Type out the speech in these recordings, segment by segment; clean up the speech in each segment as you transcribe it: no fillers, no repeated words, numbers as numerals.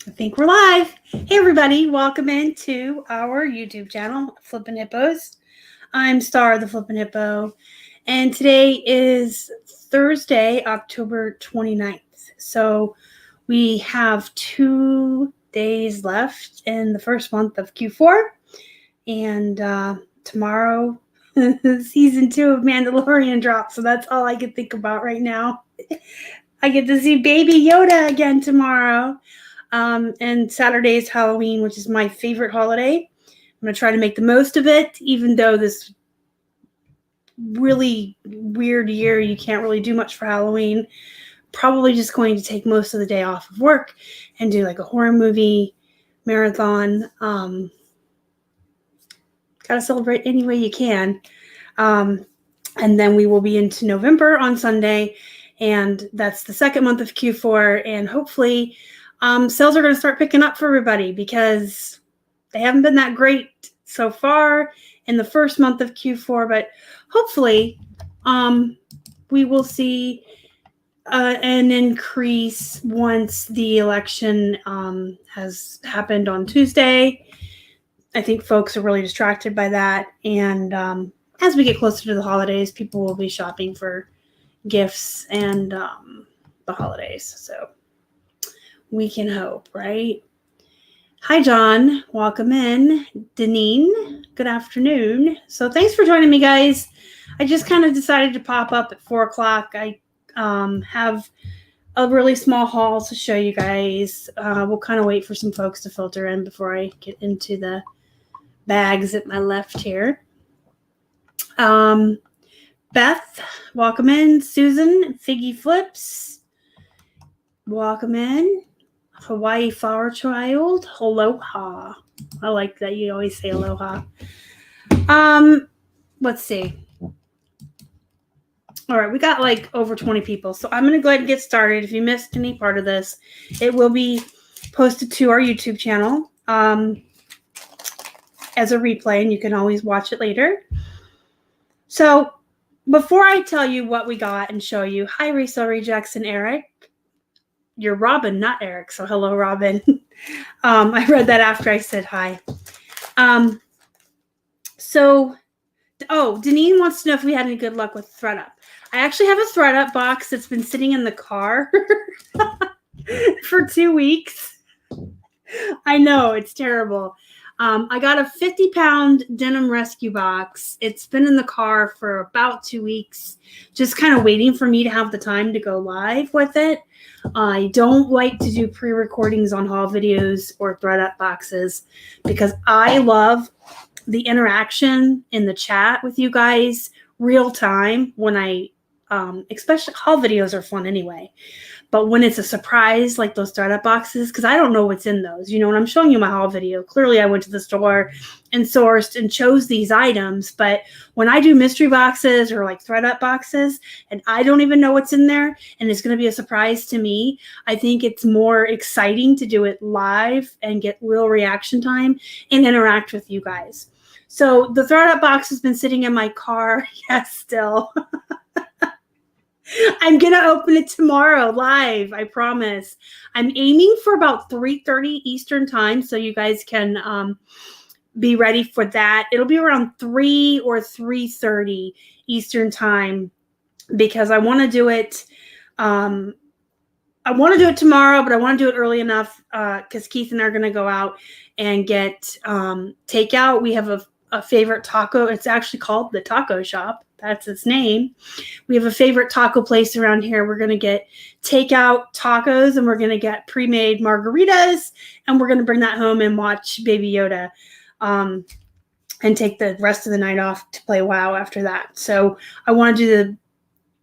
I think we're live. Hey everybody, welcome into our YouTube channel, Flippin' Hippos. I'm Star, the Flippin' Hippo, and today is Thursday, October 29th. So we have 2 days left in the first month of Q4, and tomorrow season 2 of Mandalorian drops, so that's all I can think about right now. I get to see Baby Yoda again tomorrow. And Saturday is Halloween, which is my favorite holiday. I'm going to try to make the most of it, even though this really weird year, you can't really do much for Halloween. Probably just going to take most of the day off of work and do like a horror movie marathon. Got to celebrate any way you can. And then we will be into November on Sunday, and that's the second month of Q4, and hopefully sales are going to start picking up for everybody because they haven't been that great so far in the first month of Q4, but hopefully we will see an increase once the election has happened on Tuesday. I think folks are really distracted by that, and as we get closer to the holidays, people will be shopping for gifts and the holidays, so we can hope, right? Hi, John. Welcome in. Deneen, good afternoon. So thanks for joining me, guys. I just kind of decided to pop up at 4 o'clock. I have a really small haul to show you guys. We'll kind of wait for some folks to filter in before I get into the bags at my left here. Beth, welcome in. Susan, Figgy Flips, welcome in. Hawaii Flower Child, aloha. I like that you always say aloha. Let's see. All right, we got like over 20 people, so I'm going to go ahead and get started. If you missed any part of this, it will be posted to our YouTube channel as a replay, and you can always watch it later. So before I tell you what we got and show you, hi, Resale Rejects and Eric. You're Robin, not Eric, so hello, Robin. I read that after I said hi. Deneen wants to know if we had any good luck with ThreadUp. I actually have a ThreadUp box that's been sitting in the car for 2 weeks. I know, it's terrible. I got a 50-pound denim rescue box. It's been in the car for about 2 weeks, just kind of waiting for me to have the time to go live with it. I don't like to do pre-recordings on haul videos or ThreadUp boxes because I love the interaction in the chat with you guys real time when especially haul videos are fun anyway. But when it's a surprise, like those ThreadUp boxes, because I don't know what's in those. You know, when I'm showing you my haul video, clearly I went to the store and sourced and chose these items. But when I do mystery boxes or like ThreadUp boxes and I don't even know what's in there and it's going to be a surprise to me, I think it's more exciting to do it live and get real reaction time and interact with you guys. So the ThreadUp box has been sitting in my car. Yes, still. I'm going to open it tomorrow live, I promise. I'm aiming for about 3:30 Eastern time, so you guys can be ready for that. It'll be around 3 or 3:30 Eastern time because I want to do it. I want to do it tomorrow, but I want to do it early enough because Keith and I are going to go out and get takeout. We have a favorite taco. It's actually called the Taco Shop. That's its name. We have a favorite taco place around here. We're going to get takeout tacos and we're going to get pre-made margaritas and we're going to bring that home and watch Baby Yoda and take the rest of the night off to play WoW after that. So I want to do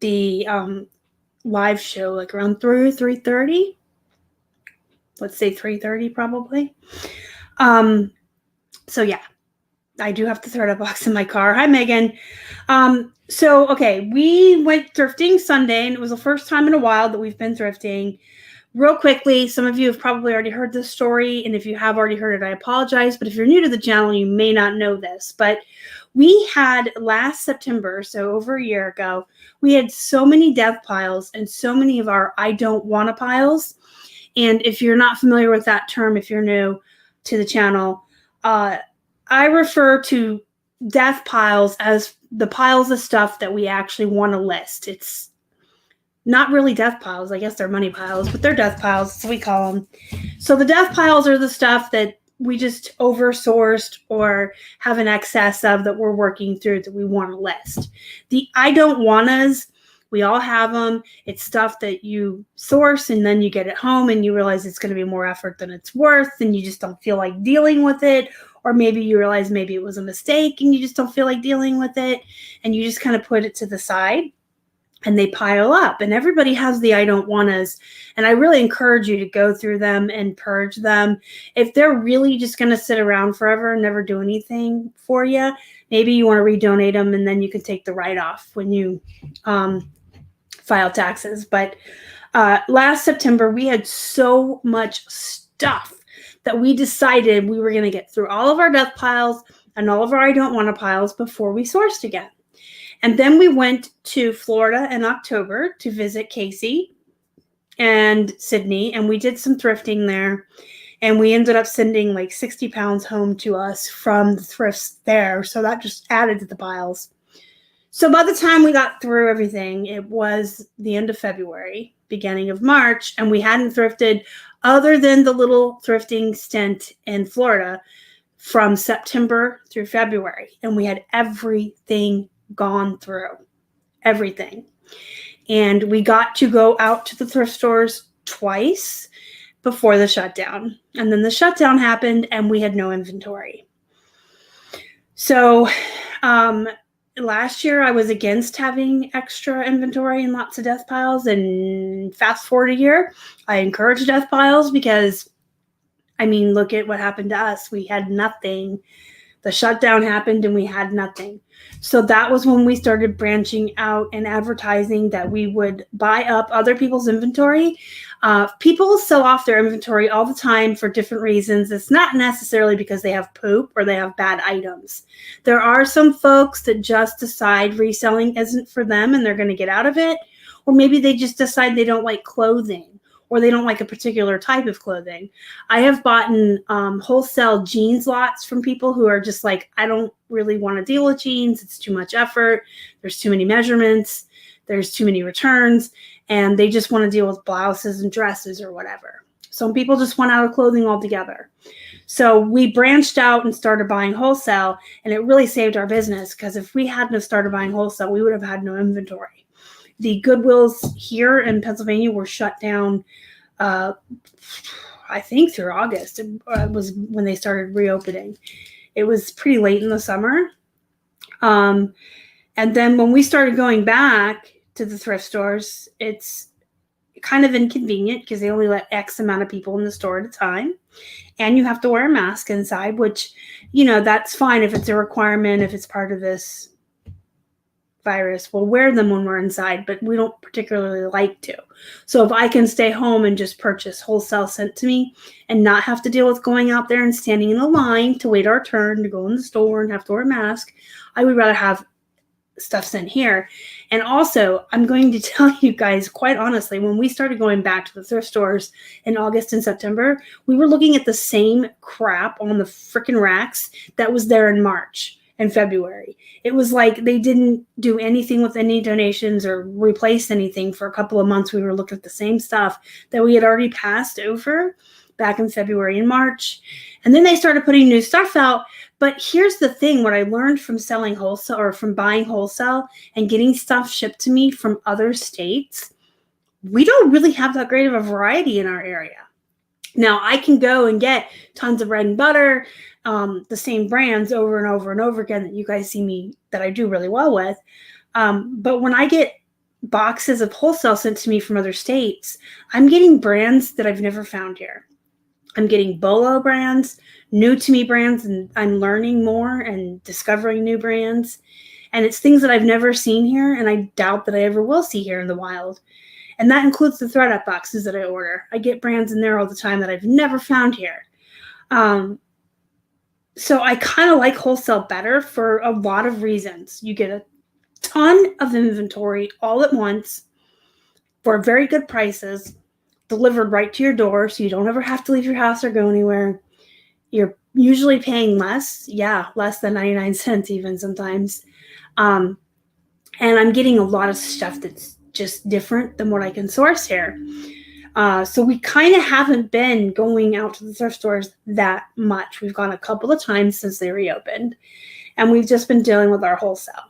the live show like around 3:30. Let's say 3:30 probably. So yeah. I do have the ThreadUp box in my car. Hi, Megan. We went thrifting Sunday, and it was the first time in a while that we've been thrifting. Real quickly, some of you have probably already heard this story, and if you have already heard it, I apologize. But if you're new to the channel, you may not know this. But we had last September, so over a year ago, we had so many death piles and so many of our I don't wanna piles. And if you're not familiar with that term, if you're new to the channel, I refer to death piles as the piles of stuff that we actually want to list. It's not really death piles. I guess they're money piles, but they're death piles, so we call them. So the death piles are the stuff that we just oversourced or have an excess of that we're working through that we want to list. The I don't wannas, we all have them. It's stuff that you source and then you get it home and you realize it's going to be more effort than it's worth and you just don't feel like dealing with it. Or maybe you realize maybe it was a mistake and you just don't feel like dealing with it and you just kind of put it to the side and they pile up. And everybody has the I don't wannas. And I really encourage you to go through them and purge them. If they're really just going to sit around forever and never do anything for you, maybe you want to redonate them and then you can take the write-off when you file taxes. But last September, we had so much stuff that we decided we were going to get through all of our death piles and all of our I don't want to piles before we sourced again. And then we went to Florida in October to visit Casey and Sydney, and we did some thrifting there. And we ended up sending like 60 pounds home to us from the thrifts there. So that just added to the piles. So by the time we got through everything, it was the end of February, beginning of March, and we hadn't thrifted other than the little thrifting stint in Florida from September through February. And we had everything gone through, everything. And we got to go out to the thrift stores twice before the shutdown. And then the shutdown happened and we had no inventory. So last year I was against having extra inventory and lots of death piles. And fast forward a year, I encourage death piles because, I mean, look at what happened to us. We had nothing. The shutdown happened and we had nothing. So that was when we started branching out and advertising that we would buy up other people's inventory. People sell off their inventory all the time for different reasons. It's not necessarily because they have poop or they have bad items. There are some folks that just decide reselling isn't for them and they're going to get out of it. Or maybe they just decide they don't like clothing or they don't like a particular type of clothing. I have bought wholesale jeans lots from people who are just like, I don't really want to deal with jeans. It's too much effort. There's too many measurements. There's too many returns. And they just want to deal with blouses and dresses or whatever. Some people just want out of clothing altogether. So we branched out and started buying wholesale, and it really saved our business because if we hadn't have started buying wholesale, we would have had no inventory. The Goodwills here in Pennsylvania were shut down, I think through August. It was when they started reopening. It was pretty late in the summer. And then when we started going back to the thrift stores, it's kind of inconvenient because they only let X amount of people in the store at a time. And you have to wear a mask inside, which, you know, that's fine if it's a requirement, if it's part of this virus. We'll wear them when we're inside, but we don't particularly like to. So if I can stay home and just purchase wholesale sent to me and not have to deal with going out there and standing in a line to wait our turn to go in the store and have to wear a mask, I would rather have stuff sent here. And also, I'm going to tell you guys, quite honestly, when we started going back to the thrift stores in August and September, we were looking at the same crap on the freaking racks that was there in March and February. It was like they didn't do anything with any donations or replace anything for a couple of months. We were looking at the same stuff that we had already passed over back in February and March. And then they started putting new stuff out. But here's the thing, what I learned from selling wholesale or from buying wholesale and getting stuff shipped to me from other states, we don't really have that great of a variety in our area. Now, I can go and get tons of bread and butter, the same brands over and over and over again that you guys see me, that I do really well with. But when I get boxes of wholesale sent to me from other states, I'm getting brands that I've never found here. I'm getting Bolo brands, new to me brands, and I'm learning more and discovering new brands. And it's things that I've never seen here, and I doubt that I ever will see here in the wild. And that includes the ThredUp boxes that I order. I get brands in there all the time that I've never found here. So I kind of like wholesale better for a lot of reasons. You get a ton of inventory all at once for very good prices. delivered right to your door, so you don't ever have to leave your house or go anywhere. You're usually paying less. Yeah, less than 99 cents even sometimes. And I'm getting a lot of stuff that's just different than what I can source here. So we kind of haven't been going out to the thrift stores that much. We've gone a couple of times since they reopened, and we've just been dealing with our wholesale.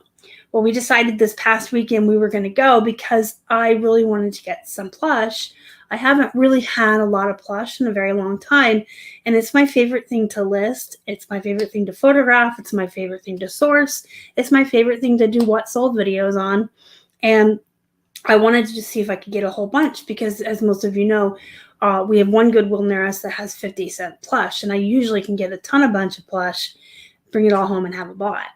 Well, we decided this past weekend we were going to go because I really wanted to get some plush. I haven't really had a lot of plush in a very long time, and it's my favorite thing to list. It's my favorite thing to photograph. It's my favorite thing to source. It's my favorite thing to do what sold videos on. And I wanted to just see if I could get a whole bunch because, as most of you know, we have one Goodwill near us that has 50-cent plush, and I usually can get a bunch of plush, bring it all home, and have it bought.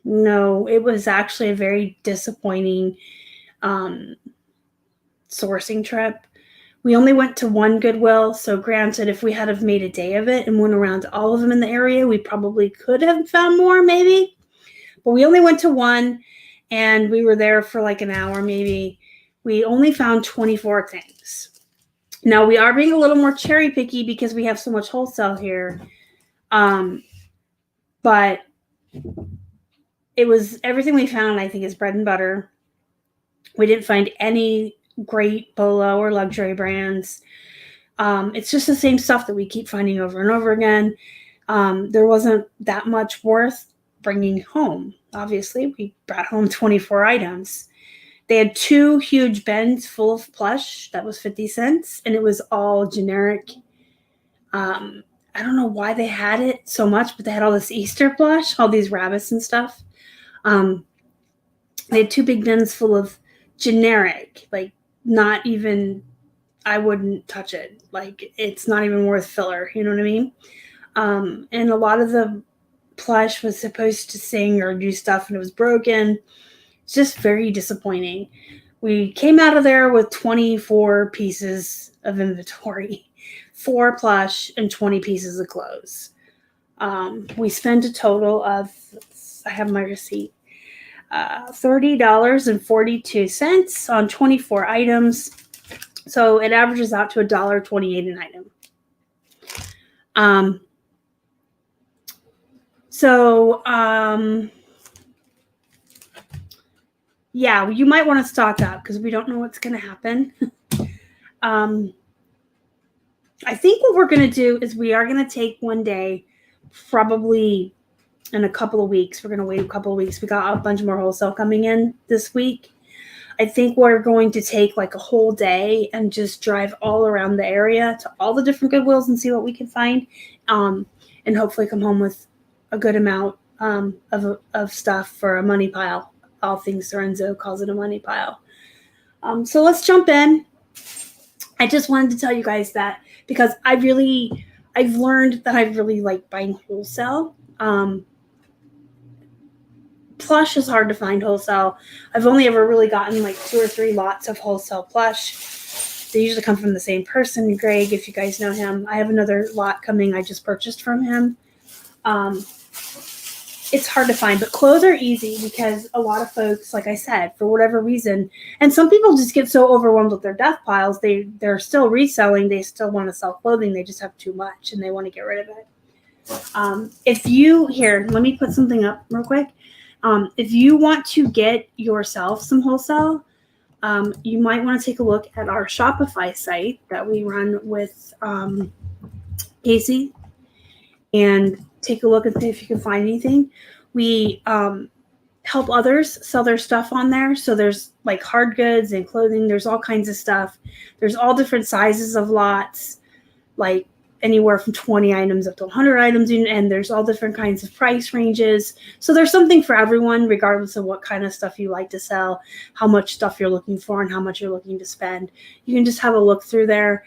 No, it was actually a very disappointing sourcing trip. We only went to one Goodwill, so granted, if we had have made a day of it and went around to all of them in the area, we probably could have found more, maybe. But we only went to one, and we were there for like an hour, maybe. We only found 24 things. Now, we are being a little more cherry picky because we have so much wholesale here. But it was everything we found, I think, is bread and butter. We didn't find any great Bolo or luxury brands. It's just the same stuff that we keep finding over and over again. There wasn't that much worth bringing home. Obviously, we brought home 24 items. They had 2 huge bins full of plush that was 50 cents, and it was all generic. I don't know why they had it so much, but they had all this Easter plush, all these rabbits and stuff. They had 2 big bins full of generic, like not even, I wouldn't touch it. Like it's not even worth filler. You know what I mean? And a lot of the plush was supposed to sing or do stuff and it was broken. It's just very disappointing. We came out of there with 24 pieces of inventory, 4 plush and 20 pieces of clothes. We spent a total of, I have my receipt, $30.42 on 24 items. So it averages out to $1.28 an item. Yeah, you might want to stock up because we don't know what's going to happen. I think what we're going to do is we are going to take one day, probably in a couple of weeks. We're going to wait a couple of weeks. We got a bunch more wholesale coming in this week. I think we're going to take like a whole day and just drive all around the area to all the different Goodwills and see what we can find, and hopefully come home with a good amount of stuff for a money pile. All things Lorenzo calls it a money pile. So let's jump in. I just wanted to tell you guys that because I've learned that I really like buying wholesale. Plush is hard to find wholesale. I've only ever really gotten like 2 or 3 lots of wholesale plush. They usually come from the same person, Greg, if you guys know him. I have another lot coming I just purchased from him. It's hard to find, but clothes are easy because a lot of folks, like I said, for whatever reason, and some people just get so overwhelmed with their death piles, they're still reselling. They still want to sell clothing. They just have too much and they want to get rid of it. Let me put something up real quick. If you want to get yourself some wholesale, you might want to take a look at our Shopify site that we run with Casey and take a look and see if you can find anything. We help others sell their stuff on there. So there's like hard goods and clothing. There's all kinds of stuff. There's all different sizes of lots, like anywhere from 20 items up to 100 items. And there's all different kinds of price ranges. So there's something for everyone, regardless of what kind of stuff you like to sell, how much stuff you're looking for, and how much you're looking to spend. You can just have a look through there.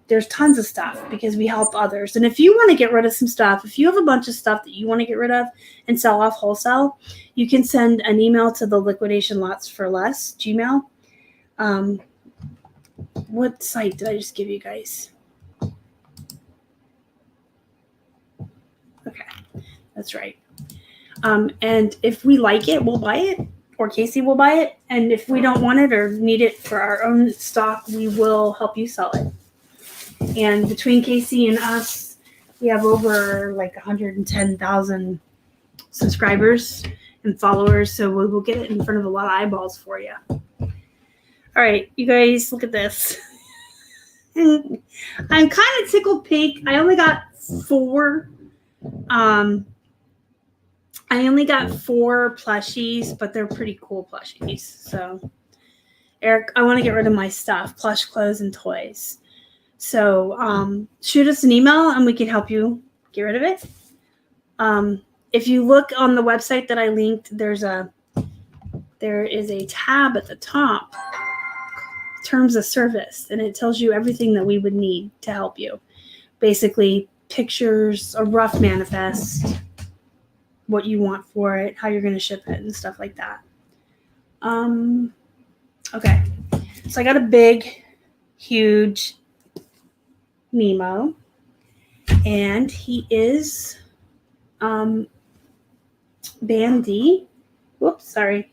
There's tons of stuff because we help others. And if you want to get rid of some stuff, if you have a bunch of stuff that you want to get rid of and sell off wholesale, you can send an email to the Liquidation Lots for Less Gmail. What site did I just give you guys? Okay, that's right. And if we like it, we'll buy it or Casey will buy it. And if we don't want it or need it for our own stock, we will help you sell it. And between Casey and us, we have over like 110,000 subscribers and followers. So we will get it in front of a lot of eyeballs for you. All right, you guys, look at this. I'm kind of tickled pink. I only got 4. I only got 4 plushies, but they're pretty cool plushies. So, Eric, I want to get rid of my stuff, plush clothes and toys. So, shoot us an email and we can help you get rid of it. If you look on the website that I linked, there is a tab at the top, terms of service, and it tells you everything that we would need to help you. Basically, pictures, a rough manifest, what you want for it, how you're going to ship it, and stuff like that. Okay, so I got a big, huge Nemo, and he is Bandy. Whoops, sorry.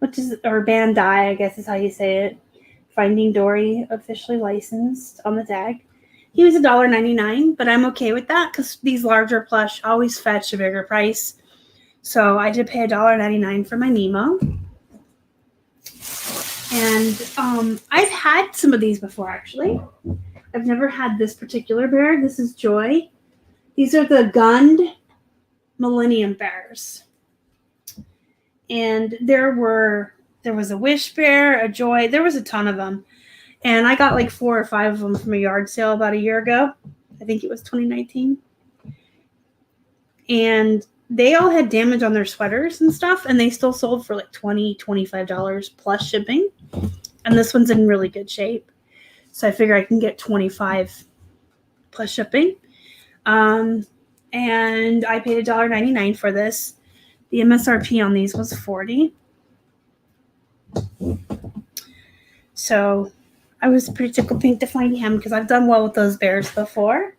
Or Bandai, I guess is how you say it. Finding Dory, officially licensed on the tag. He was $1.99, but I'm okay with that because these larger plush always fetch a bigger price. So I did pay $1.99 for my Nemo. And I've had some of these before, actually. I've never had this particular bear. This is Joy. These are the Gund Millennium Bears. And there was a Wish Bear, a Joy. There was a ton of them. And I got like 4 or 5 of them from a yard sale about a year ago. I think it was 2019. And they all had damage on their sweaters and stuff. And they still sold for like $20, $25 plus shipping. And this one's in really good shape. So I figure I can get $25 plus shipping. And I paid $1.99 for this. The MSRP on these was $40. So I was pretty tickled pink to find him because I've done well with those bears before.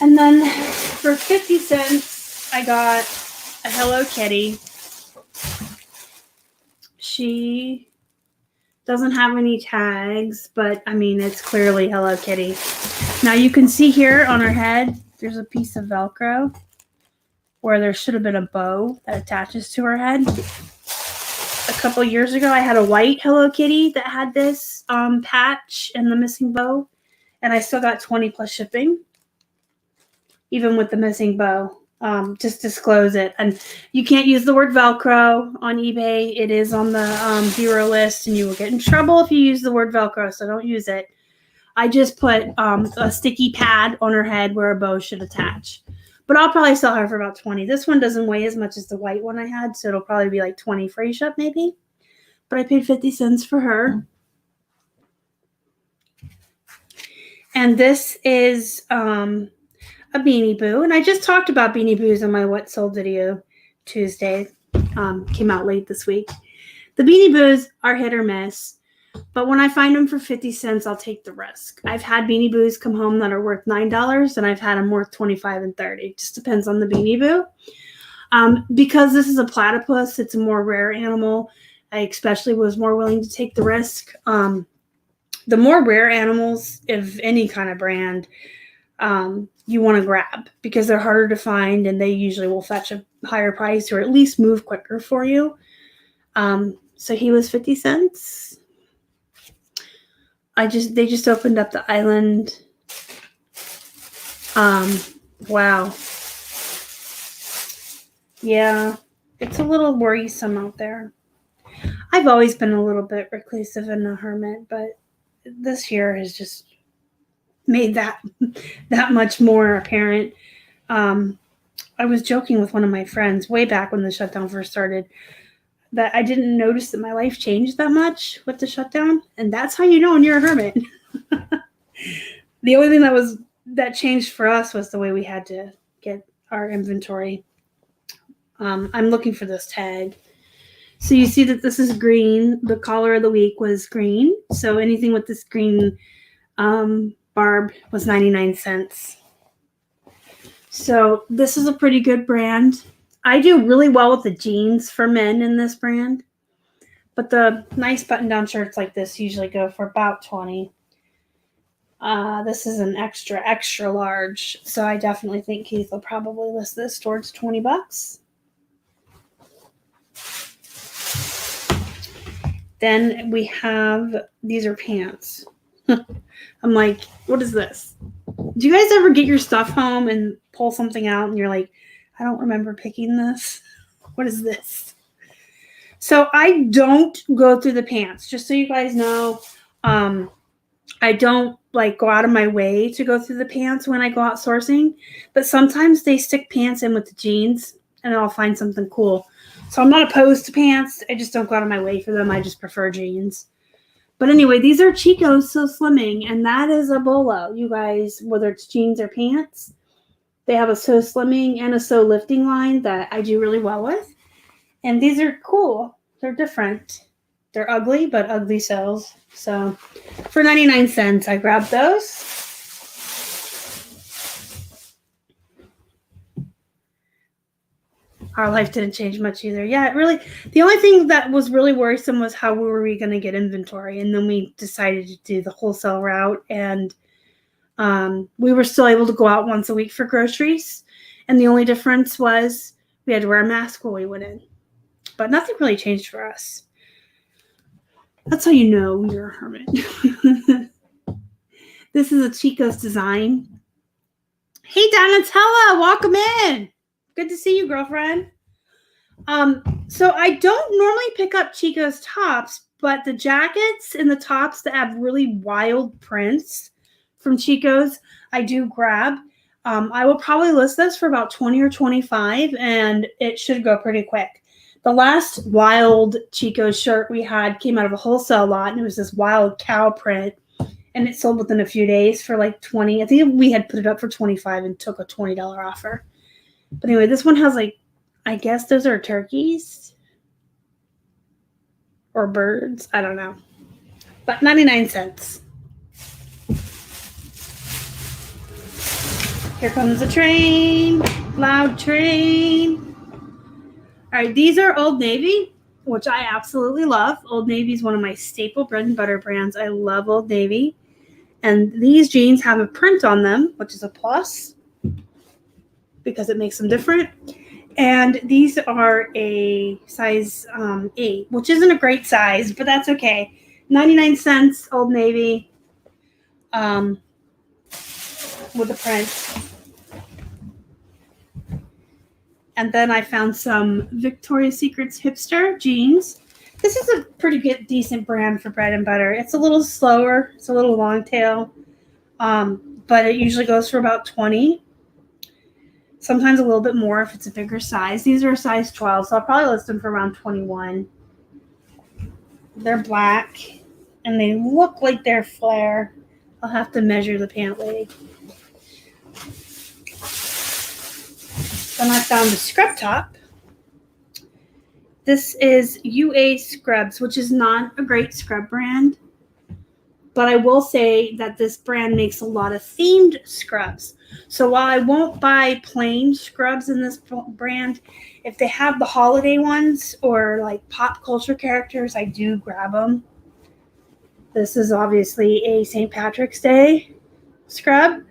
And then for 50 cents, I got a Hello Kitty. She doesn't have any tags, but I mean, it's clearly Hello Kitty. Now you can see here on her head, there's a piece of Velcro where there should have been a bow that attaches to her head. A couple years ago, I had a white Hello Kitty that had this patch and the missing bow, and I still got 20 plus shipping, even with the missing bow. Just disclose it. And you can't use the word Velcro on eBay. It is on the 0 list, and you will get in trouble if you use the word Velcro, so don't use it. I just put a sticky pad on her head where a bow should attach. But I'll probably sell her for about 20. This one doesn't weigh as much as the white one I had, so it'll probably be like 20 free ship maybe. But I paid 50 cents for her. And this is a Beanie Boo. And I just talked about Beanie Boos on my What Sold video Tuesday. Came out late this week. The Beanie Boos are hit or miss. But when I find them for 50 cents, I'll take the risk. I've had Beanie Boos come home that are worth $9, and I've had them worth $25 and $30. It just depends on the Beanie Boo. Because this is a platypus, it's a more rare animal. I especially was more willing to take the risk. The more rare animals of any kind of brand, you want to grab because they're harder to find, and they usually will fetch a higher price or at least move quicker for you. So he was 50 cents. They just opened up the island. Wow. Yeah, it's a little worrisome out there. I've always been a little bit reclusive and a hermit, but this year has just made that much more apparent. I was joking with one of my friends way back when the shutdown first started that I didn't notice that my life changed that much with the shutdown. And that's how you know when you're a hermit. The only thing that changed for us was the way we had to get our inventory. I'm looking for this tag. So you see that this is green. The collar of the week was green. So anything with this green barb was 99 cents. So this is a pretty good brand. I do really well with the jeans for men in this brand. But the nice button-down shirts like this usually go for about 20. This is an extra, extra large. So I definitely think Keith will probably list this towards $20. Then we have, these are pants. I'm like, what is this? Do you guys ever get your stuff home and pull something out and you're like, I don't remember picking this? What is this? So I don't go through the pants, just so you guys know. I don't like go out of my way to go through the pants when I go out sourcing, but sometimes they stick pants in with the jeans and I'll find something cool. So I'm not opposed to pants. I just don't go out of my way for them. I just prefer jeans. But anyway, these are Chico's So Slimming, and that is a Bolo. You guys, whether it's jeans or pants, they have a So Slimming and a So Lifting line that I do really well with. And these are cool. They're different. They're ugly, but ugly sells. So for 99 cents, I grabbed those. Our life didn't change much either. Yeah, it really, the only thing that was really worrisome was how were we going to get inventory. And then we decided to do the wholesale route. And we were still able to go out once a week for groceries. And the only difference was we had to wear a mask while we went in. But nothing really changed for us. That's how you know you're a hermit. This is a Chico's design. Hey, Donatella, welcome in. Good to see you, girlfriend. So I don't normally pick up Chico's tops, but the jackets and the tops that have really wild prints from Chico's, I do grab. I will probably list this for about 20 or 25, and it should go pretty quick. The last wild Chico's shirt we had came out of a wholesale lot, and it was this wild cow print, and it sold within a few days for like 20. I think we had put it up for 25 and took a $20 offer. But anyway, this one has like, I guess those are turkeys or birds. I don't know. But 99 cents. Here comes the train. Loud train. All right, these are Old Navy, which I absolutely love. Old Navy is one of my staple bread and butter brands. I love Old Navy. And these jeans have a print on them, which is a plus because it makes them different. And these are a size 8, which isn't a great size, but that's okay. 99 cents, Old Navy, with a print. And then I found some Victoria's Secret's Hipster jeans. This is a pretty good, decent brand for bread and butter. It's a little slower. It's a little long tail. But it usually goes for about 20. Sometimes a little bit more if it's a bigger size. These are a size 12, so I'll probably list them for around 21. They're black, and they look like they're flare. I'll have to measure the pant leg. Then I found a scrub top. This is UA Scrubs, which is not a great scrub brand. But I will say that this brand makes a lot of themed scrubs. So while I won't buy plain scrubs in this brand, if they have the holiday ones or like pop culture characters, I do grab them. This is obviously a St. Patrick's Day scrub.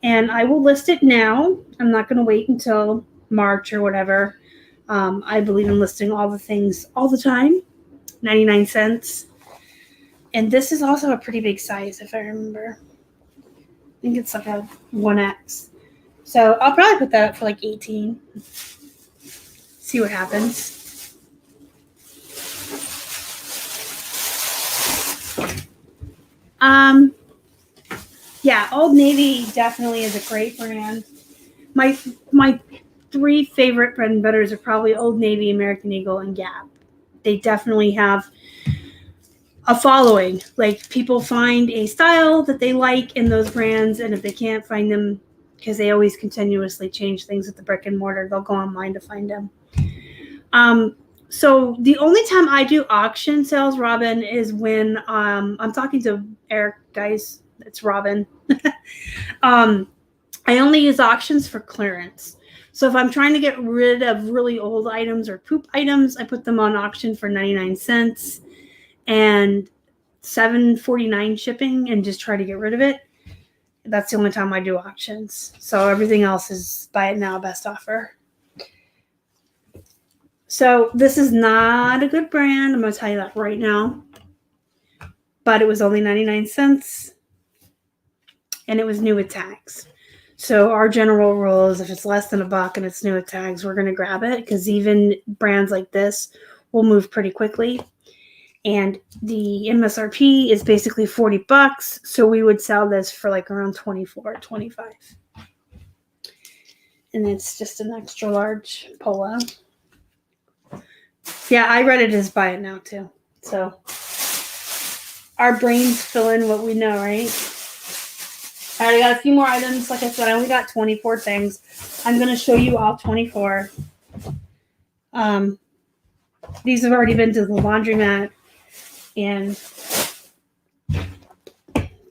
And I will list it now. I'm not going to wait until March or whatever. I believe in listing all the things all the time. 99 cents. And this is also a pretty big size, if I remember. I think it's like a 1X. So I'll probably put that up for like 18. See what happens. Yeah, Old Navy definitely is a great brand. My 3 favorite bread and butters are probably Old Navy, American Eagle, and Gap. They definitely have a following. Like, people find a style that they like in those brands, and if they can't find them, because they always continuously change things at the brick and mortar, they'll go online to find them. So the only time I do auction sales, Robin, is when I'm talking to Eric, guys. It's Robin. I only use auctions for clearance. So if I'm trying to get rid of really old items or poop items, I put them on auction for 99 cents and $7.49 shipping and just try to get rid of it. That's the only time I do auctions. So everything else is buy it now, best offer. So this is not a good brand. I'm going to tell you that right now. But it was only 99 cents. And it was new with tags. So our general rule is if it's less than $1 and it's new with tags, we're going to grab it. Because even brands like this will move pretty quickly. And the MSRP is basically $40. So we would sell this for like around $24, $25. And it's just an extra large polo. Yeah, I read it as buy it now too. So our brains fill in what we know, right? All right, I got a few more items. Like I said, I only got 24 things. I'm going to show you all 24. These have already been to the laundromat. And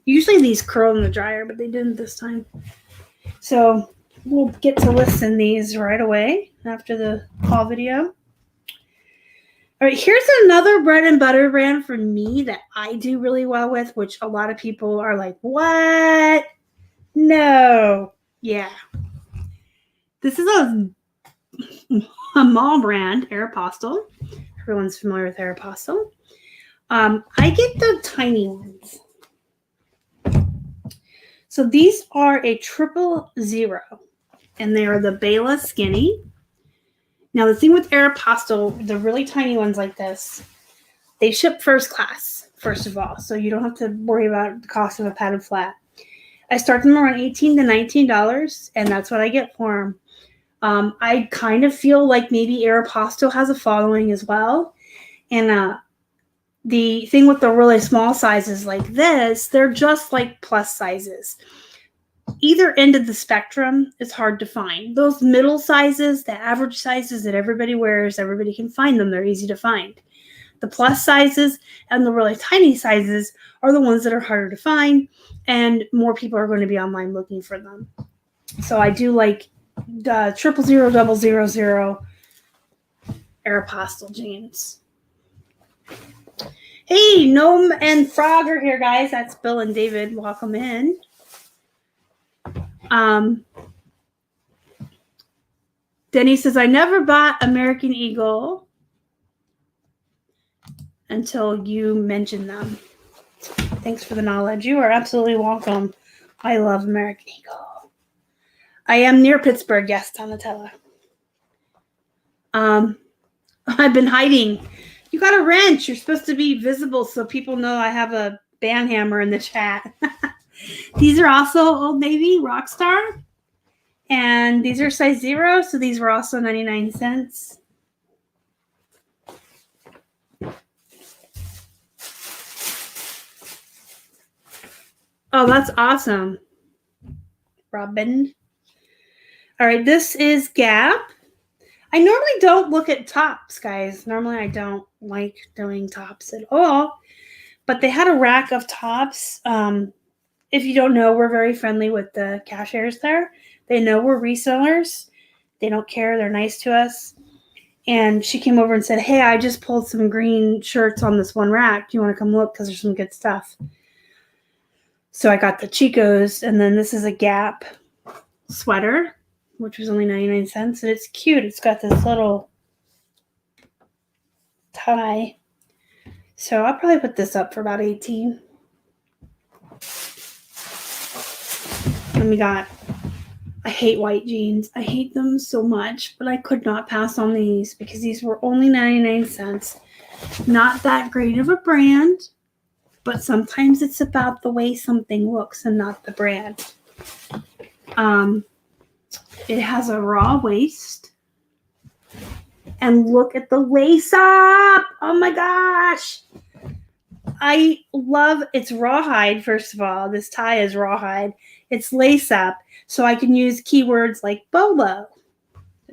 usually these curl in the dryer, but they didn't this time. So we'll get to listing these right away after the haul video. All right, here's another bread and butter brand for me that I do really well with, which a lot of people are like, what? No. Yeah. This is a mall brand, Aeropostale. Everyone's familiar with Aeropostale. I get the tiny ones. So these are a 000, and they are the Bela Skinny. Now, the thing with Aeropostale, the really tiny ones like this, they ship first class, first of all, so you don't have to worry about the cost of a padded flat. I start them around $18 to $19, and that's what I get for them. I kind of feel like maybe Aeropostale has a following as well, and the thing with the really small sizes like this, they're just like plus sizes. Either end of the spectrum is hard to find. Those middle sizes, the average sizes that everybody wears, everybody can find them. They're easy to find. The plus sizes and the really tiny sizes are the ones that are harder to find, and more people are going to be online looking for them. So I do like the 000, 000 Aeropostale jeans. Hey, Gnome and Frog are here, guys. That's Bill and David. Welcome in. Denny says, I never bought American Eagle until you mentioned them. Thanks for the knowledge. You are absolutely welcome. I love American Eagle. I am near Pittsburgh, yes, Donatella. I've been hiding. You got a wrench. You're supposed to be visible so people know I have a band hammer in the chat. These are also Old Navy Rockstar. And these are size 0, so these were also 99 cents. Oh, that's awesome. Robin. All right, this is Gap. I normally don't look at tops, guys. Normally I don't like doing tops at all. But they had a rack of tops. If you don't know, we're very friendly with the cashiers there. They know we're resellers. They don't care. They're nice to us. And she came over and said, hey, I just pulled some green shirts on this one rack. Do you want to come look? Because there's some good stuff. So I got the Chicos. And then this is a Gap sweater, which was only 99 cents. And it's cute. It's got this little tie. So I'll probably put this up for about 18. And we got, I hate white jeans. I hate them so much, but I could not pass on these because these were only 99 cents. Not that great of a brand, but sometimes it's about the way something looks and not the brand. It has a raw waist. And look at the lace up. Oh my gosh. I love, it's rawhide, first of all. This tie is rawhide. It's lace up, so I can use keywords like Bolo.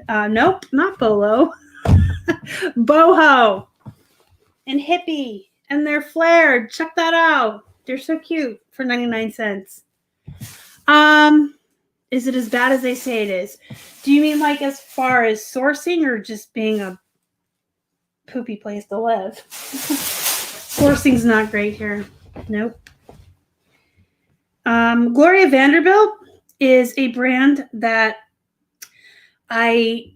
Nope, not Bolo. Boho and hippie, and they're flared. Check that out. They're so cute for 99 cents. Is it as bad as they say it is? Do you mean like as far as sourcing or just being a poopy place to live? Sourcing's not great here. Nope. Gloria Vanderbilt is a brand that I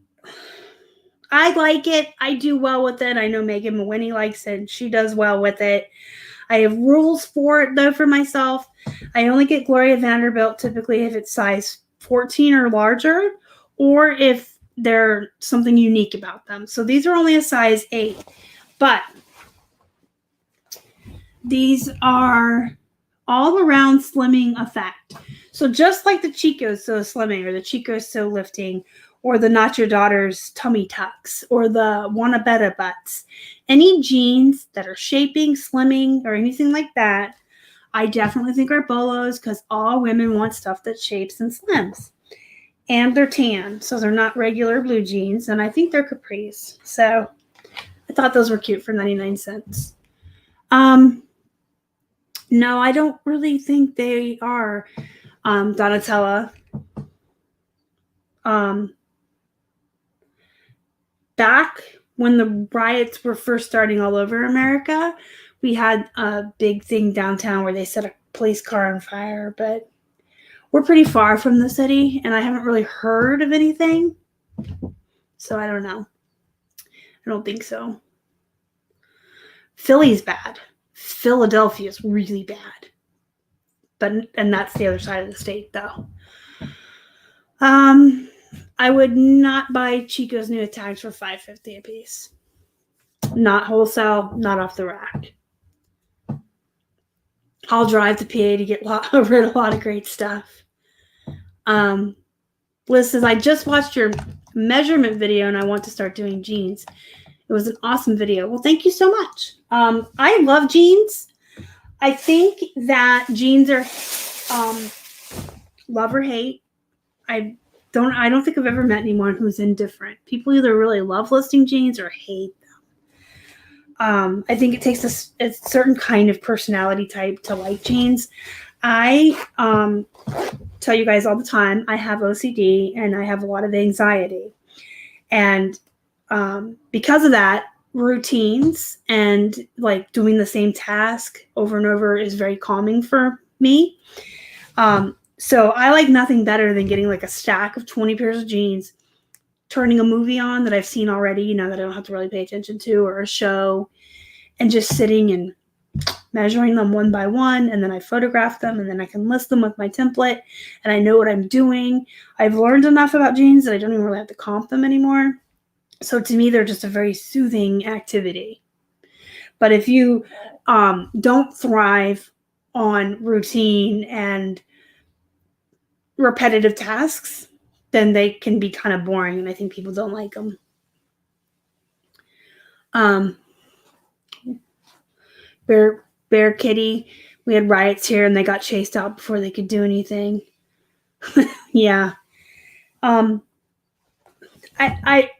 like it. I do well with it. I know Megan Mawini likes it. She does well with it. I have rules for it, though, for myself. I only get Gloria Vanderbilt typically if it's size 14 or larger, or if they're something unique about them. So these are only a size 8. But these are all around slimming effect. So just like the Chico's So Slimming or the Chico's So Lifting or the Not Your Daughter's Tummy Tucks or the Wanna Betta Butts, any jeans that are shaping, slimming, or anything like that, I definitely think are Bolos because all women want stuff that shapes and slims. And they're tan, so they're not regular blue jeans, and I think they're capris. So I thought those were cute for 99 cents. No, I don't really think they are Donatella. Back when the riots were first starting all over America, we had a big thing downtown where they set a police car on fire, but we're pretty far from the city, and I haven't really heard of anything, so I don't know. I don't think so. Philly's bad. Philadelphia is really bad, and that's the other side of the state, though. I would not buy Chico's new tags for $5.50 a piece. Not wholesale, not off the rack. I'll drive to PA to get rid of a lot of great stuff. Liz says, I just watched your measurement video and I want to start doing jeans. It was an awesome video. Well, thank you so much. I love jeans. I think that jeans are love or hate. I don't think I've ever met anyone who's indifferent. People either really love listing jeans or hate them. I think it takes a certain kind of personality type to like jeans. I tell you guys all the time, I have OCD and I have a lot of anxiety. And because of that, routines and like doing the same task over and over is very calming for me. So I like nothing better than getting like a stack of 20 pairs of jeans, turning a movie on that I've seen already, that I don't have to really pay attention to, or a show, and just sitting and measuring them one by one, and then I photograph them, and then I can list them with my template, and I know what I'm doing. I've learned enough about jeans that I don't even really have to comp them anymore. So to me, they're just a very soothing activity. But if you don't thrive on routine and repetitive tasks, then they can be kind of boring, and I think people don't like them. Bear Kitty, we had riots here and they got chased out before they could do anything. Yeah. I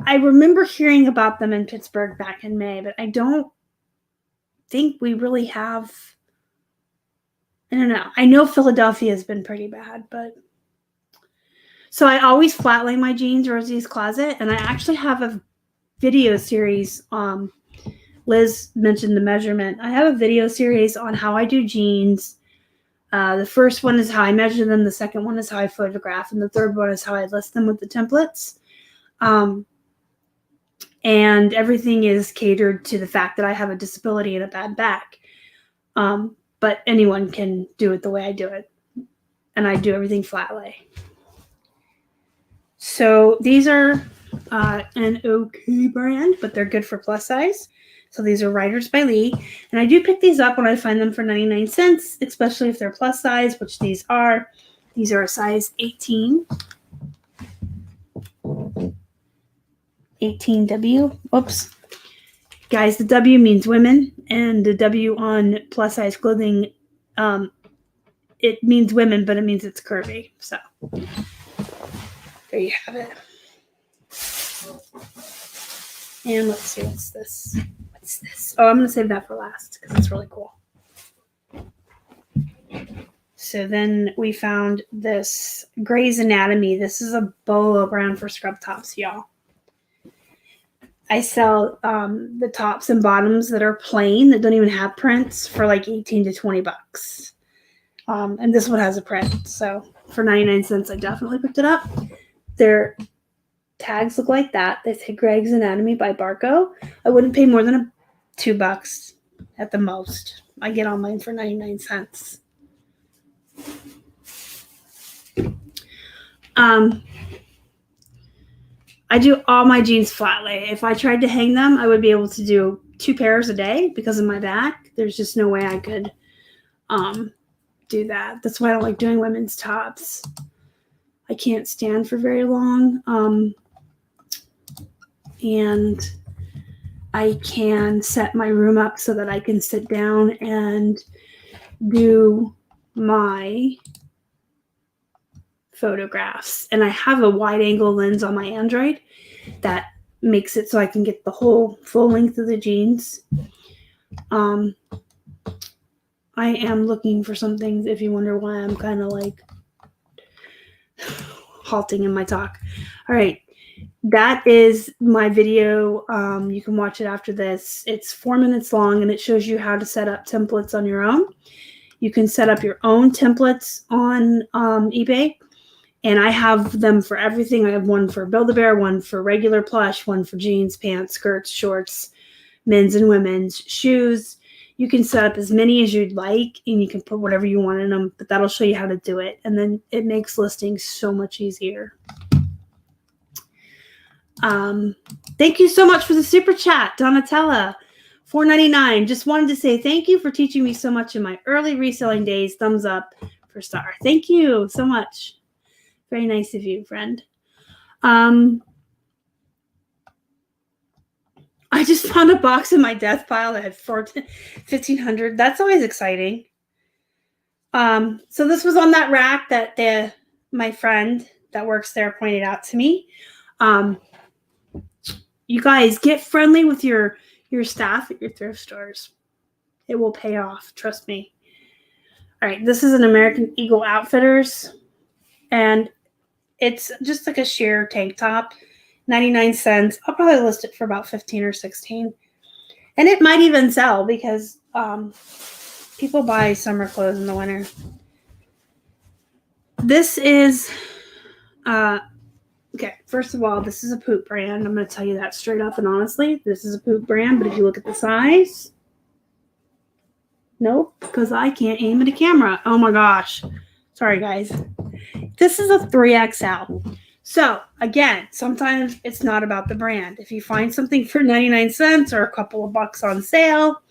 remember hearing about them in Pittsburgh back in May, but I don't think we really have. I don't know. I know Philadelphia has been pretty bad, but so I always flatline my jeans, Rosie's Closet, and I actually have a video series. Liz mentioned the measurement. I have a video series on how I do jeans. The first one is how I measure them. The second one is how I photograph. And the third one is how I list them with the templates. And everything is catered to the fact that I have a disability and a bad back. But anyone can do it the way I do it. And I do everything flat lay. So these are an okay brand, but they're good for plus size. So these are Riders by Lee. And I do pick these up when I find them for 99 cents, especially if they're plus size, which these are. These are a size 18. 18W. Oops. Guys, the W means women, and the W on plus size clothing, it means women, but it means it's curvy. So there you have it. And let's see, what's this? What's this? Oh, I'm going to save that for last because it's really cool. So then we found this Grey's Anatomy. This is a Bolo brand for scrub tops, y'all. I sell the tops and bottoms that are plain, that don't even have prints, for like 18 to 20 bucks. And this one has a print. So for 99 cents, I definitely picked it up. Their tags look like that. They say Grey's Anatomy by Barco. I wouldn't pay more than $2 at the most. I get on mine for 99 cents. I do all my jeans flat lay. If I tried to hang them, I would be able to do 2 pairs a day because of my back. There's just no way I could do that. That's why I don't like doing women's tops. I can't stand for very long. And I can set my room up so that I can sit down and do my photographs. And I have a wide angle lens on my Android that makes it so I can get the whole full length of the jeans. I am looking for some things, if you wonder why I'm kind of like halting in my talk. All right. That is my video. You can watch it after this. It's 4 minutes long, and it shows you how to set up templates on your own. You can set up your own templates on eBay. And I have them for everything. I have one for Build-A-Bear, one for regular plush, one for jeans, pants, skirts, shorts, men's and women's, shoes. You can set up as many as you'd like, and you can put whatever you want in them, but that'll show you how to do it. And then it makes listing so much easier. Thank you so much for the super chat, Donatella. $4.99. Just wanted to say thank you for teaching me so much in my early reselling days. Thumbs up for Star. Thank you so much. Very nice of you, friend. I just found a box in my death pile that had 1,500. That's always exciting. So this was on that rack that my friend that works there pointed out to me. You guys, get friendly with your staff at your thrift stores. It will pay off. Trust me. All right, this is an American Eagle Outfitters, and it's just like a sheer tank top, 99 cents. I'll probably list it for about 15 or 16. And it might even sell because people buy summer clothes in the winter. This is, okay, first of all, this is a poop brand. I'm going to tell you that straight up and honestly. This is a poop brand, but if you look at the size, nope, because I can't aim at a camera. Oh my gosh. Sorry, guys. This is a 3XL. So, again, sometimes it's not about the brand. If you find something for 99 cents or a couple of bucks on sale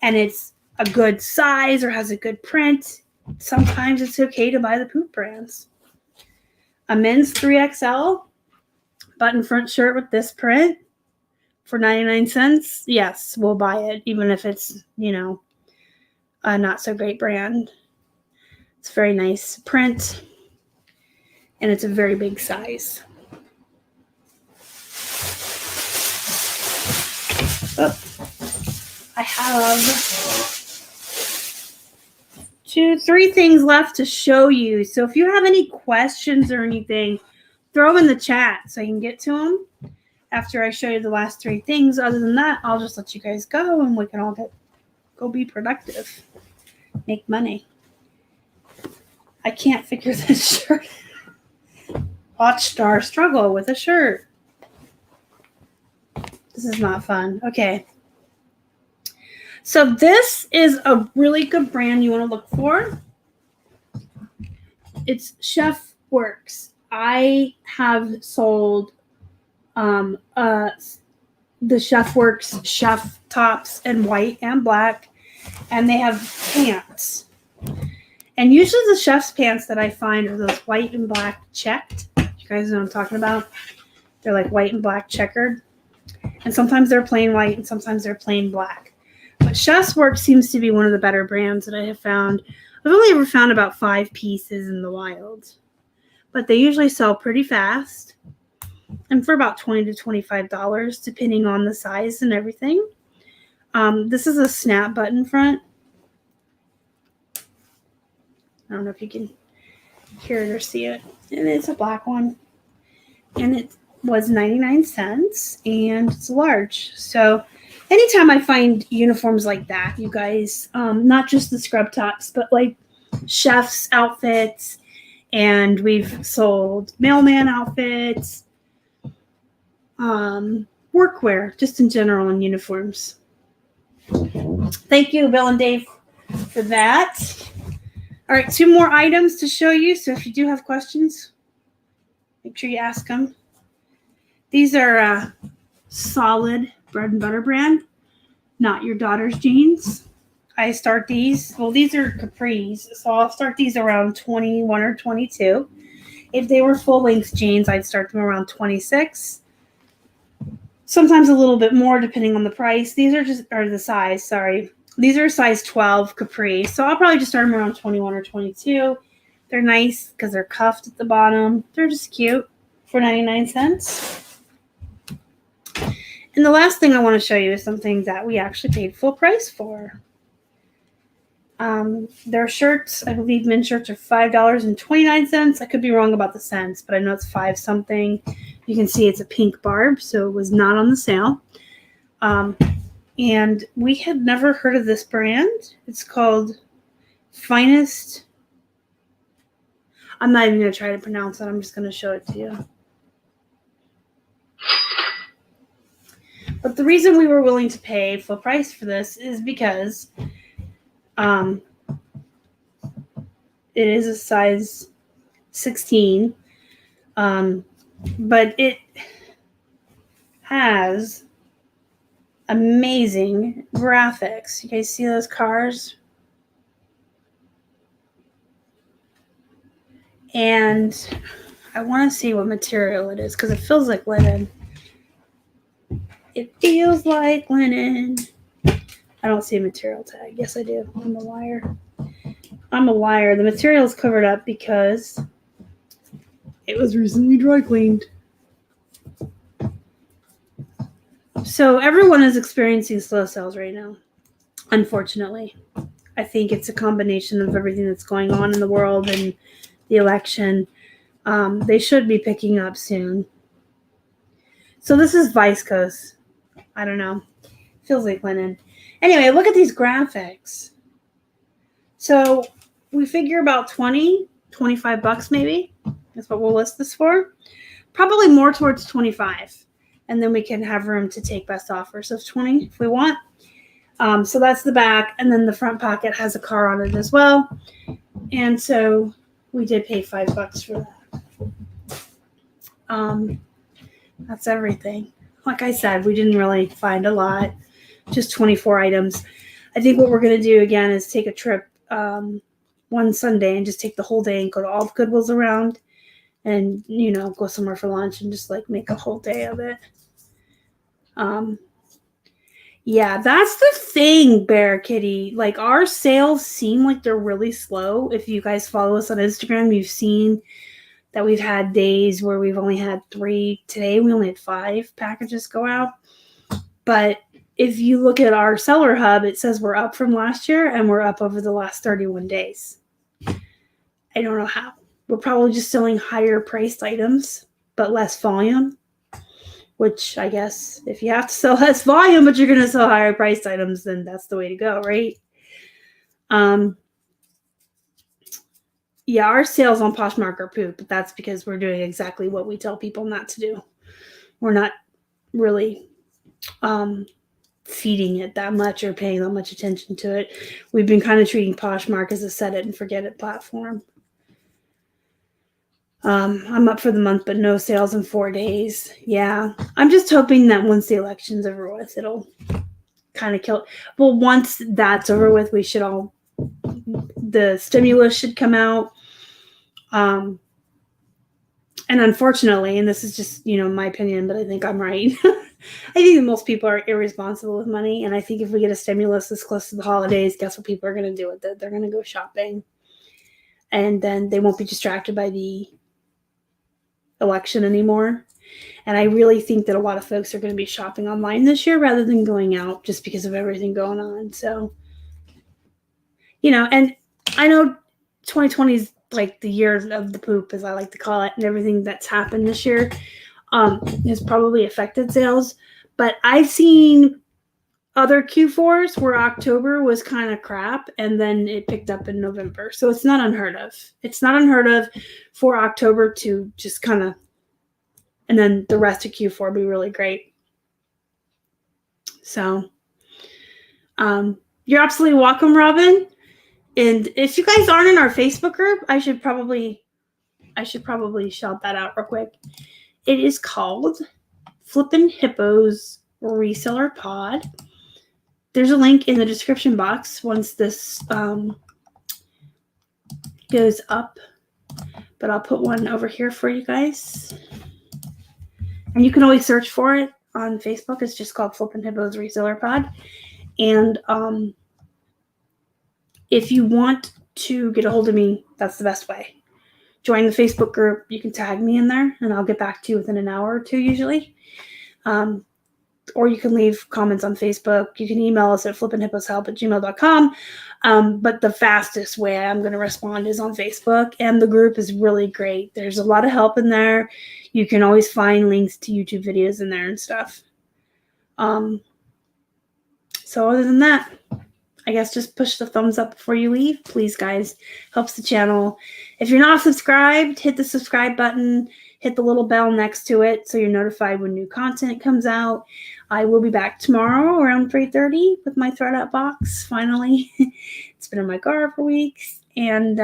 and it's a good size or has a good print, sometimes it's okay to buy the poop brands. A men's 3XL button front shirt with this print for 99 cents. Yes, we'll buy it, even if it's, a not so great brand. It's a very nice print, and it's a very big size. Oh, I have 3 things left to show you. So if you have any questions or anything, throw them in the chat so I can get to them after I show you the last 3 things. Other than that, I'll just let you guys go, and we can all go be productive, make money. I can't figure this shirt. Watch Star struggle with a shirt. This is not fun. Okay. So this is a really good brand you want to look for. It's Chef Works. I have sold the Chef Works chef tops in white and black, and they have pants. And usually the chef's pants that I find are those white and black checked. You guys know what I'm talking about? They're like white and black checkered. And sometimes they're plain white and sometimes they're plain black. But Chef's Work seems to be one of the better brands that I have found. I've only ever found about 5 pieces in the wild. But they usually sell pretty fast. And for about $20 to $25, depending on the size and everything. This is a snap button front. I don't know if you can hear it or see it. And it's a black one. And it was 99 cents and it's large. So anytime I find uniforms like that, you guys, not just the scrub tops, but like chef's outfits, and we've sold mailman outfits, workwear, just in general, and uniforms. Thank you, Bill and Dave, for that. All right, 2 more items to show you. So if you do have questions, make sure you ask them. These are solid bread and butter brand, not your daughter's jeans. I start these. Well, these are capris, so I'll start these around 21 or 22. If they were full-length jeans, I'd start them around 26. Sometimes a little bit more depending on the price. These are the size, sorry. These are size 12 capri, so I'll probably just start them around 21 or 22. They're nice because they're cuffed at the bottom. They're just cute for 99 cents. And the last thing I want to show you is something that we actually paid full price for. Their shirts, I believe men's shirts are $5.29. I could be wrong about the cents, but I know it's 5 something. You can see it's a pink barb, so it was not on the sale. And we had never heard of this brand. It's called Finest. I'm not even going to try to pronounce it. I'm just going to show it to you. But the reason we were willing to pay full price for this is because it is a size 16, but it has amazing graphics. You guys see those cars? And I want to see what material it is because it feels like linen. It feels like linen. I don't see a material tag. Yes, I do. I'm a liar. The material is covered up because it was recently dry cleaned. So everyone is experiencing slow sales right now, unfortunately. I think it's a combination of everything that's going on in the world and the election. They should be picking up soon. So this is Vice Coast. I don't know. Feels like linen. Anyway, look at these graphics. So we figure about 20, 25 bucks maybe. That's what we'll list this for. Probably more towards 25. And then we can have room to take best offers of 20 if we want. So that's the back. And then the front pocket has a car on it as well. And so we did pay $5 for that. That's everything. Like I said, we didn't really find a lot. Just 24 items. I think what we're going to do again is take a trip one Sunday and just take the whole day and go to all the Goodwills around and, you know, go somewhere for lunch and just like make a whole day of it. Yeah, that's the thing, Bear Kitty. Like our sales seem like they're really slow. If you guys follow us on Instagram, you've seen that we've had days where we've only had 3. Today we only had 5 packages go out. But if you look at our seller hub, it says we're up from last year and we're up over the last 31 days. I don't know how. We're probably just selling higher priced items, but less volume, which I guess if you have to sell less volume, but you're going to sell higher priced items, then that's the way to go, right? Yeah, our sales on Poshmark are poop, but that's because we're doing exactly what we tell people not to do. We're not really feeding it that much or paying that much attention to it. We've been kind of treating Poshmark as a set it and forget it platform. I'm up for the month, but no sales in 4 days. Yeah, I'm just hoping that once the election's over with, it'll kind of kill. Well, once that's over with, we should all, the stimulus should come out. And unfortunately, and this is just, you know, my opinion, but I think I'm right. I think that most people are irresponsible with money. And I think if we get a stimulus this close to the holidays, guess what people are going to do with it? They're going to go shopping. And then they won't be distracted by the election anymore. And I really think that a lot of folks are going to be shopping online this year rather than going out just because of everything going on. So, you know, and I know 2020 is like the year of the poop, as I like to call it, and everything that's happened this year has probably affected sales. But I've seen other Q4s where October was kind of crap and then it picked up in November. So it's not unheard of. It's not unheard of for October to just kind of, and then the rest of Q4 be really great. So you're absolutely welcome, Robin. And if you guys aren't in our Facebook group, I should probably shout that out real quick. It is called Flippin' Hippos Reseller Pod. There's a link in the description box once this goes up, but I'll put one over here for you guys. And you can always search for it on Facebook. It's just called Flippin' Hippos Reseller Pod. And if you want to get a hold of me, that's the best way. Join the Facebook group. You can tag me in there, and I'll get back to you within an hour or two usually. Or you can leave comments on Facebook. You can email us at flippinhipposhelp@gmail.com. But the fastest way I'm going to respond is on Facebook, and the group is really great. There's a lot of help in there. You can always find links to YouTube videos in there and stuff. So other than that, I guess just push the thumbs up before you leave. Please, guys. Helps the channel. If you're not subscribed, hit the subscribe button. Hit the little bell next to it so you're notified when new content comes out. I will be back tomorrow around 3:30 with my ThreadUp box, finally. It's been in my car for weeks. And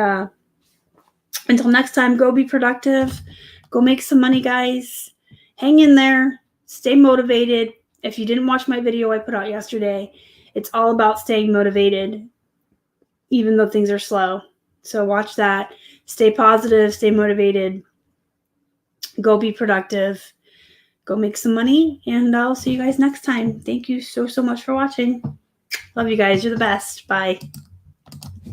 until next time, go be productive. Go make some money, guys. Hang in there. Stay motivated. If you didn't watch my video I put out yesterday, it's all about staying motivated, even though things are slow. So watch that. Stay positive. Stay motivated. Go be productive. Go make some money. And I'll see you guys next time. Thank you so much for watching. Love you guys. You're the best. Bye.